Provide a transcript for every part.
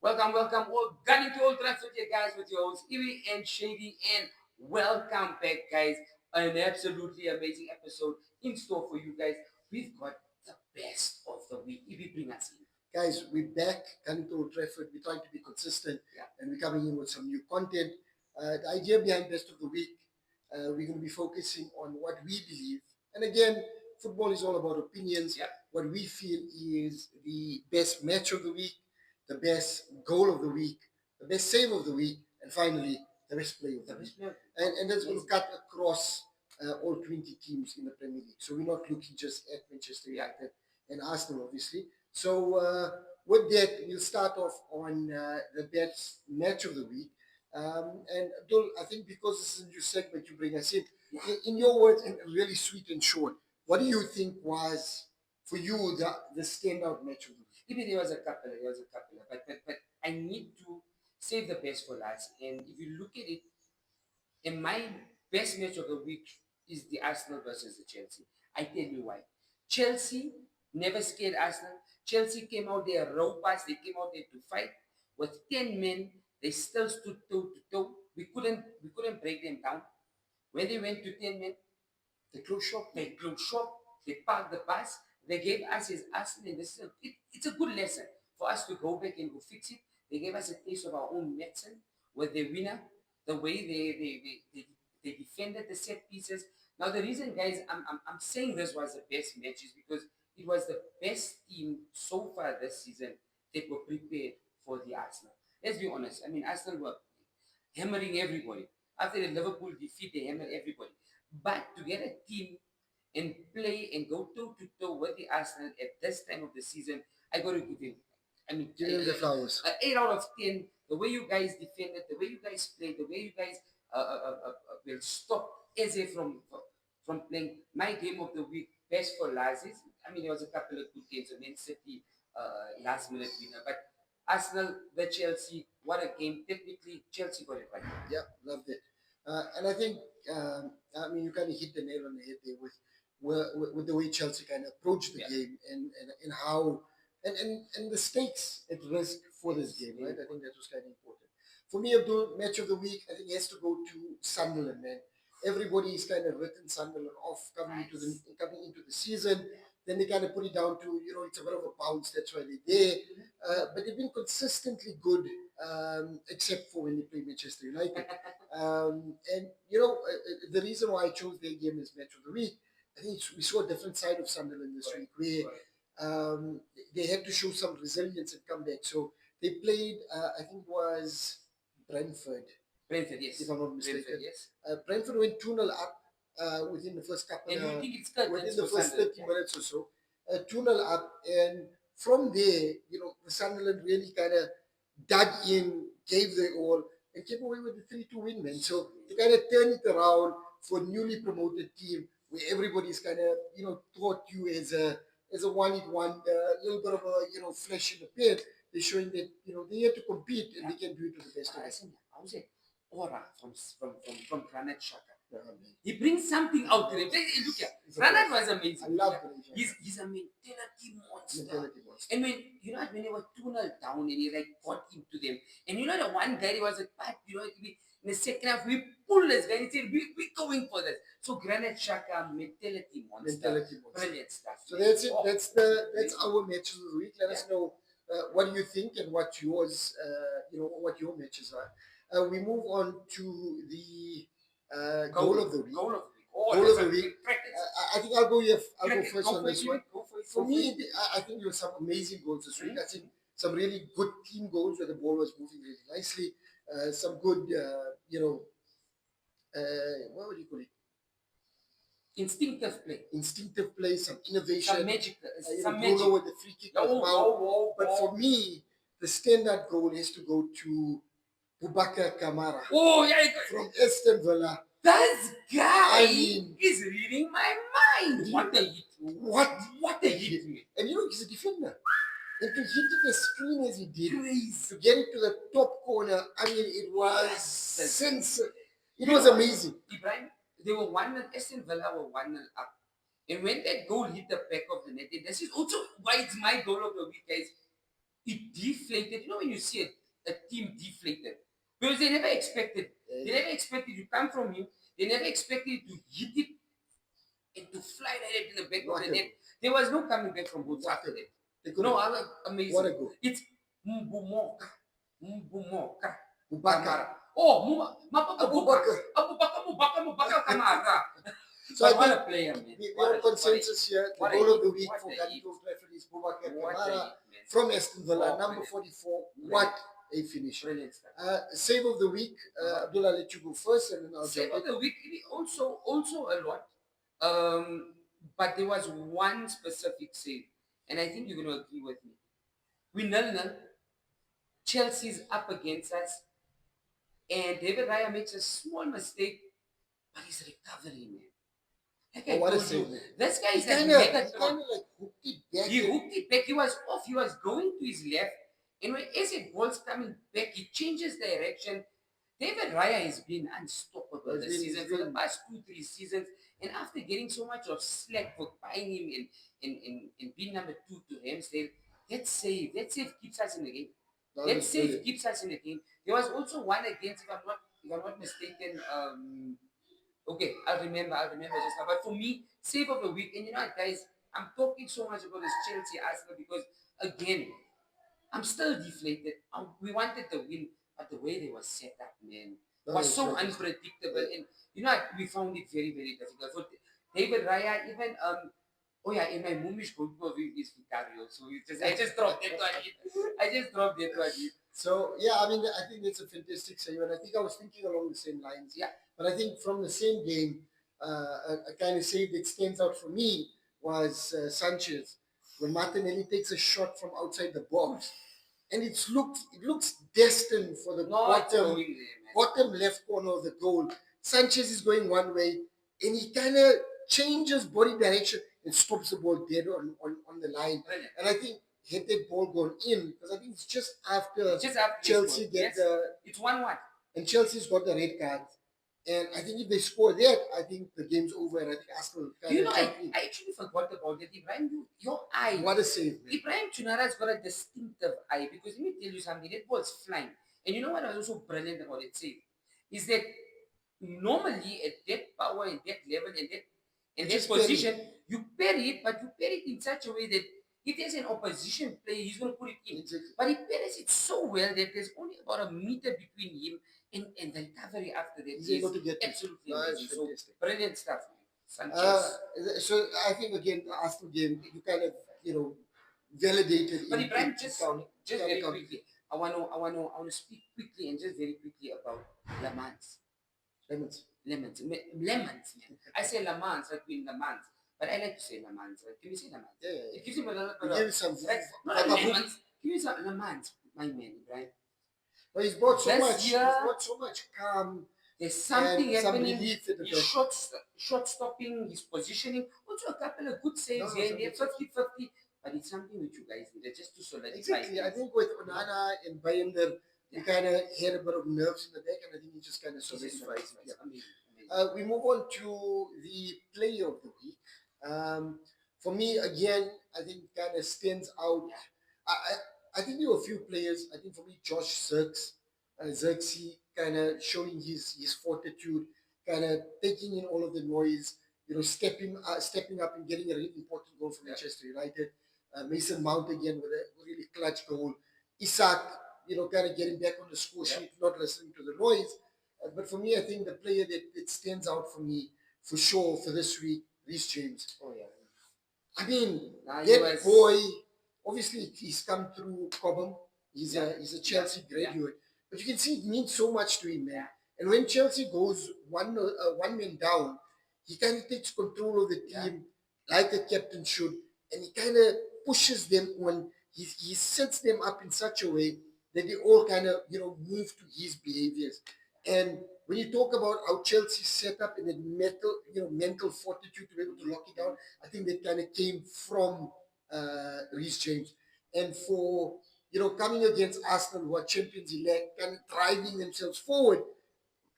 Welcome, all Gunning To Old Trafford here, guys, with your host, Eb and Shady, and welcome back, guys. An absolutely amazing episode in store for you guys. We've got the best of the week. Eb, bring us in. Guys, we're back, Gunning To Old Trafford. We're trying to be consistent and we're coming in with some new content. The idea behind Best of the Week, we're going to be focusing on what we believe. And again, football is all about opinions. Yeah. What we feel is the best match of the week, the best goal of the week, the best save of the week, and finally, the best play of the week. And that's going to cut across all 20 teams in the Premier League. So we're not looking just at Manchester United and Arsenal, obviously. So with that, we'll start off on the best match of the week. And Abdul, I think because this is a new segment, you bring us in your words, and really sweet and short, what do you think was for you the standout match of the week? Maybe there was a couple, but I need to save the best for last. And if you look at it, in my best match of the week is the Arsenal versus the Chelsea. I tell you why. Chelsea never scared Arsenal. Chelsea came out there robust. They came out there to fight with 10 men. They still stood toe to toe. We couldn't break them down. When they went to 10 men, they closed shop. They parked the bus. They gave us his Arsenal. And it's a good lesson for us to go back and go fix it. They gave us a taste of our own medicine with the winner, the way they defended the set pieces. Now the reason, guys, I'm saying this was the best match is because it was the best team so far this season that were prepared for the Arsenal. Let's be honest. I mean, Arsenal were hammering everybody. After the Liverpool defeat, they hammered everybody. But to get a team and play and go toe to toe with the Arsenal at this time of the season, I got to give him. I mean, Give him the flowers. 8 out of 10. The way you guys defended, the way you guys played, the way you guys will stop Eze from playing. My game of the week, best for last is. I mean, there was a couple of good games. Man City, last minute winner, but Arsenal, the Chelsea, what a game. Technically, Chelsea got it right. Yeah, loved it. And I think, I mean, you kind of hit the nail on the head there with the way Chelsea kind of approached the game and how, and the stakes at risk for this game, right? I think that was kind of important. For me, Abdul, match of the week, I think it has to go to Sunderland, man. Everybody's kind of written Sunderland off coming into the season. Then they kind of put it down to, it's a bit of a bounce. That's why they're there. But they've been consistently good, except for when they play Manchester United. And, the reason why I chose their game as match of the week, I think we saw a different side of Sunderland this week where they had to show some resilience and come back. So they played, I think it was Brentford. Brentford, yes. If I'm not mistaken. Brentford, yes. Brentford went 2-0 up within the first couple And of you think it's curtains within the for first Sunderland, 30 minutes or so. 2-0 up. And from there, the Sunderland really kind of dug in, gave their all, and came away with the 3-2 win, man. So they kind of turned it around for a newly promoted team where everybody's kind of, thought you as a one-hit-one, a little bit of a, flesh in the pit. They're showing that, they have to compete and they can do it to the best of us. I was say aura from Granit Xhaka. He brings something out to them. Look here, Granit was amazing. I love it. He's a mentality monster. And when they were 2-0 down and he like got into them, and the one guy was like, but in the second half we pulled this guy and he said, we're going for this. So Granit Xhaka, mentality monster. Brilliant stuff. So that's it. That's our matches of the week. Let us know what you think and what yours, what your matches are. We move on to the goal of the week. Goal of the week. Goal of the week. I think I'll go here. I'll go first Go on for this it, one. go for it, For go me, for it. I think there were some amazing goals this week. I think some really good team goals where the ball was moving really nicely. Some good, what would you call it? Instinctive play. Some innovation. Some magic. Some Bruno magic. with the free kick as well. But for me, the standard goal has to go to Boubacar Kamara. Oh, yeah. From Aston Villa. This guy I mean, is reading my mind. What a hit. What a hit. And he's a defender. And to hit it as clean as he did, Crazy. to get it to the top corner, I mean, it was sensational. It was amazing. Ibrahim, they were 1-0, Aston Villa were 1-0 up. And when that goal hit the back of the net, and this is also why it's my goal of the week, guys. it deflated. You know when you see a team deflated because they never expected. They never expected to come from you. They never expected to hit it and to fly right in the back of the net. There was no coming back from both after that. No, amazing. What a goal. It's Mbumoka. Mbumoka. Bubaka. Kamara. Oh, Mapa Abubakar. Mubaka Kamara. So But I what think a player, man. we are consensus here. The goal of the week for Gunning To Old Trafford is Bubakar Kamara from Aston Villa, number 44. What a finish. Brilliant stuff. Save of the week. Abdullah, I'll let you go first and then I'll Save jump of the week, also a lot. But there was one specific save, and I think you're going to agree with me. We 0-0. Chelsea's up against us, and David Raya makes a small mistake, but his recovery, man. Like I what a told save, you, man. this guy is Kind like of like hooked it back. He hooked it back. He was off. He was going to his left, and when as it ball's coming back, he changes direction. David Raya has been unstoppable this season for the past 2-3 seasons, and after getting so much of slack for buying him in being number 2 to Ramsdale, that save keeps us in the game. That save keeps us in the game. There was also one against, if I'm not mistaken, okay, I'll remember just now. But for me, save of the week, and you know what, guys, I'm talking so much about this Chelsea Arsenal because again, I'm still deflated. We wanted the win, but the way they were set up, man, was so unpredictable. And you know what, we found it very, very difficult. For David Raya, even oh yeah, in my Mumish goalkeeper is Vicario. So I just dropped that one in. I just dropped that one in. So yeah, I mean, I think it's a fantastic save, and I think I was thinking along the same lines. Yeah. But I think from the same game, a kind of save that stands out for me was Sanchez when Martinelli takes a shot from outside the box, and it looks destined for the bottom left corner of the goal. Sanchez is going one way, and he kind of changes body direction and stops the ball dead on the line. Brilliant. And I think had that ball gone in, because I think it's just after Chelsea get it's 1-1. and Chelsea's got the red card. And I think if they score that, I think the game's over, and I think Arsenal kind you of know, I actually forgot about that. Ibrahim, your eye. What a save, man. Ibrahim Chunara's got a distinctive eye because let me tell you something, that ball's flying. And you know what was also brilliant about it, save? Is that normally at that power and that level and that position, you parry it, but you parry it in such a way that if there's an opposition player, he's going to put it in. Exactly. But he parries it so well that there's only about a meter between him and the recovery after that. He's able to get absolutely amazing. So brilliant stuff. So I think again the Arsenal game, you kind of validated. But Ibrahim, just very quickly, I want to speak quickly and just very quickly about Lemons. Lemons. I say Lemons like in Lemons, but I like to say Lemons. Can you say Lemons? Yeah. It gives him a little bit of some not Lemons. Give me some Lemons, my man, Ibrahim. But he's brought so much. He's brought so much calm. There's something happening. He's shot stopping, his positioning. Also a couple of good saves here and there, 50-50. But it's something which you guys need just to solidify. Exactly. I think with Onana and Bayender, we kind of had a bit of nerves in the back, and I think he just kind of solidifies it. Yeah. Amazing. We move on to the player of the week. For me, again, I think kind of stands out. I think there were a few players. I think for me, Josh Zirkzee kind of showing his fortitude, kind of taking in all of the noise, stepping up and getting a really important goal for Manchester United. Mason Mount again with a really clutch goal. Isak, kind of getting back on the score sheet, not listening to the noise. But for me, I think the player that stands out for me, for sure, for this week, Reece James. Oh, yeah. I mean, that boy, obviously, he's come through Cobham. He's a Chelsea graduate. But you can see it means so much to him, man. And when Chelsea goes one man down, he kind of takes control of the team like a captain should. And he kind of pushes them on. He sets them up in such a way that they all kind of, move to his behaviors. And when you talk about how Chelsea set up in that mental fortitude to be able to lock it down, I think that kind of came from Reece James. And for, coming against Arsenal, who are champions-elect, kind of driving themselves forward,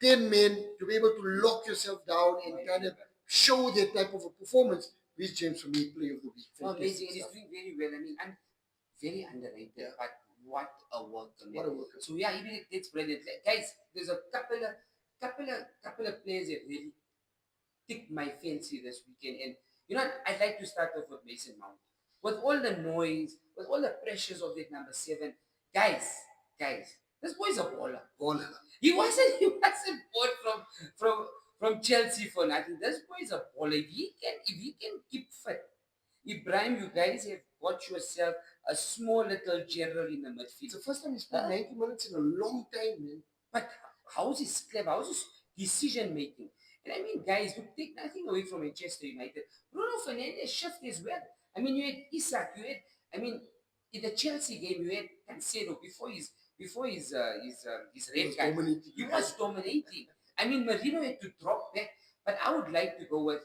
10 men, to be able to lock yourself down and kind of show that type of a performance, Reece James, for me, player of the week. Amazing. He's doing very well. I mean, I'm very underrated. But what a worker, man. What a worker. So yeah, even it's brilliant. Like, guys, there's a couple of players that really ticked my fancy this weekend. And you know what? I'd like to start off with Mason Mount. With all the noise, with all the pressures of that number 7, guys, this boy's a baller. Baller. He wasn't bought from Chelsea for nothing. This boy is a baller. If he can keep fit. Ibrahim, you guys have got yourself a small little general in the midfield. It's the first time he's played 90 minutes in a long time, man. But how's his clever? How's his decision making? And I mean, guys, you take nothing away from Manchester United. Bruno Fernandes shift as well. I mean, you had Isak, I mean, in the Chelsea game, you had Cancelo before his red card. He was dominating. I mean, Marino had to drop back, but I would like to go with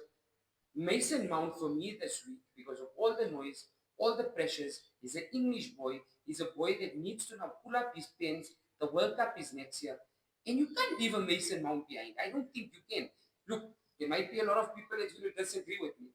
Mason Mount for me this week because of all the noise, all the pressures. He's an English boy. He's a boy that needs to now pull up his pens. The World Cup is next year. And you can't leave a Mason Mount behind. I don't think you can. Look, there might be a lot of people that will disagree with me.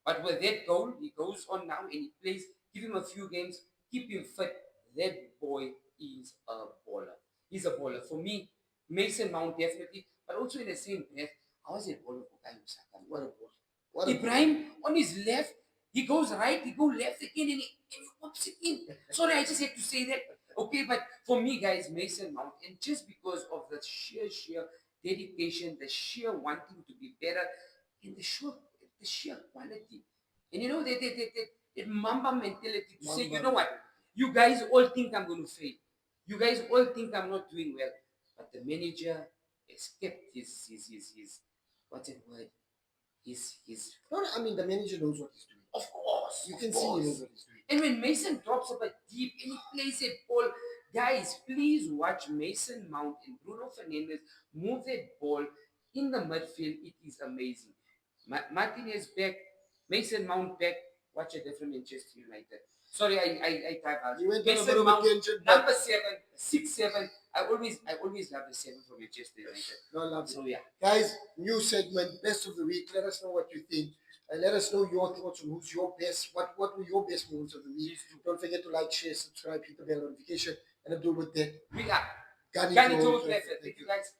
But with that goal, he goes on now and he plays. Give him a few games. Keep him fit. That boy is a baller. He's a baller. For me, Mason Mount definitely. But also in the same breath, how was it baller for Bukayo Saka? What a ball. What a Ibrahim on his left, he goes right, he goes left again, and he whoops it in. Sorry, I just had to say that. Okay, but for me, guys, Mason Mount, and just because of the sheer dedication, the sheer wanting to be better, and the sheer quality, and you know that Mamba mentality to say, you know what, you guys all think I'm going to fail, you guys all think I'm not doing well, but the manager has kept his what's that word? His No, I mean, the manager knows what he's doing. Of course. You of can see he course. knows what he's doing. And when Mason drops a bit deep and he plays it ball, guys, please watch Mason Mount and Bruno Fernandes move that ball in the midfield. It is amazing. Martinez back, Mason Mount back. Watch a different Manchester United. Sorry, I type out. You went on a Mason bit of a Mount, tangent. number 7, 6-7. I always love the 7 from Manchester United. No, love it. So yeah. Guys, new segment, best of the week. Let us know what you think. And let us know your thoughts on who's your best. What were your best moments of the week? Don't forget to like, share, subscribe, hit the bell notification. And Abdul with that. We are Gunning Gunning To To Old Old Trafford. Trafford. Thank you guys.